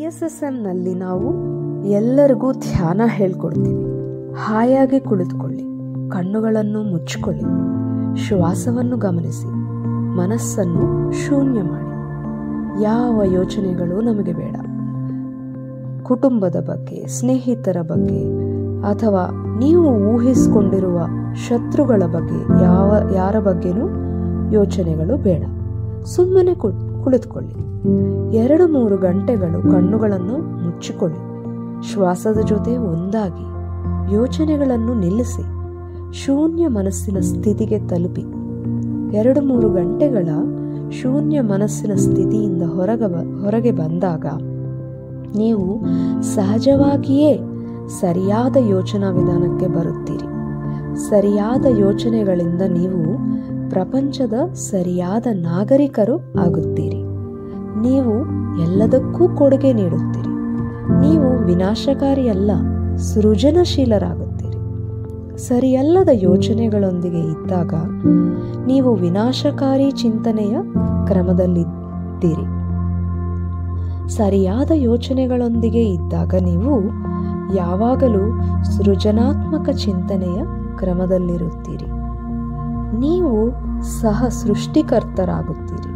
PSSMನಲ್ಲಿ ನಾವು ಎಲ್ಲರಿಗೂ ಧ್ಯಾನ ಹೇಳ್ಕೊಡ್ತೀವಿ. ಹಾಯಾಗಿ ಕುಳಿತುಕೊಳ್ಳಿ, ಕಣ್ಣುಗಳನ್ನು ಮುಚ್ಚಿಕೊಳ್ಳಿ, ಶ್ವಾಸವನ್ನು ಗಮನಿಸಿ, ಮನಸ್ಸನ್ನು ಶೂನ್ಯ ಮಾಡಿ. ಯಾವ ಯೋಚನೆಗಳು ನಮಗೆ ಬೇಡ. ಕುಟುಂಬದ ಬಗ್ಗೆ, ಸ್ನೇಹಿತರ ಬಗ್ಗೆ ಅಥವಾ ನೀವು ಊಹಿಸಿಕೊಂಡಿರುವ ಶತ್ರುಗಳ ಬಗ್ಗೆ ಯಾರ ಬಗ್ಗೆನೂ ಯೋಚನೆಗಳು ಬೇಡ. ಸುಮ್ಮನೆ ಕುಳಿತುಕೊಳ್ಳಿ. 2-3 ಗಂಟೆಗಳು ಕಣ್ಣುಗಳನ್ನು ಮುಚ್ಚಿಕೊಳ್ಳಿ. ಶ್ವಾಸದ ಜೊತೆ ಒಂದಾಗಿ ಯೋಚನೆಗಳನ್ನು ನಿಲ್ಲಿಸಿ ಶೂನ್ಯ ಮನಸ್ಸಿನ ಸ್ಥಿತಿಗೆ ತಲುಪಿ. 2-3 ಗಂಟೆಗಳ ಶೂನ್ಯ ಮನಸ್ಸಿನ ಸ್ಥಿತಿಯಿಂದ ಹೊರಗೆ ಬಂದಾಗ ನೀವು ಸಹಜವಾಗಿಯೇ ಸರಿಯಾದ ಯೋಚನಾ ವಿಧಾನಕ್ಕೆ ಬರುತ್ತೀರಿ. ಸರಿಯಾದ ಯೋಚನೆಗಳಿಂದ ನೀವು ಪ್ರಪಂಚದ ಸರಿಯಾದ ನಾಗರಿಕರು ಆಗುತ್ತೀರಿ. ನೀವು ಎಲ್ಲದಕ್ಕೂ ಕೊಡುಗೆ ನೀಡುತ್ತೀರಿ. ನೀವು ವಿನಾಶಕಾರಿಯಲ್ಲ, ಸೃಜನಶೀಲರಾಗುತ್ತೀರಿ. ಸರಿಯಲ್ಲದ ಯೋಚನೆಗಳೊಂದಿಗೆ ಇದ್ದಾಗ ನೀವು ವಿನಾಶಕಾರಿ ಚಿಂತನೆಯ ಕ್ರಮದಲ್ಲಿದ್ದೀರಿ. ಸರಿಯಾದ ಯೋಚನೆಗಳೊಂದಿಗೆ ಇದ್ದಾಗ ನೀವು ಯಾವಾಗಲೂ ಸೃಜನಾತ್ಮಕ ಚಿಂತನೆಯ ಕ್ರಮದಲ್ಲಿರುತ್ತೀರಿ. ನೀವು ಸಹ ಸೃಷ್ಟಿಕರ್ತರಾಗುತ್ತೀರಿ.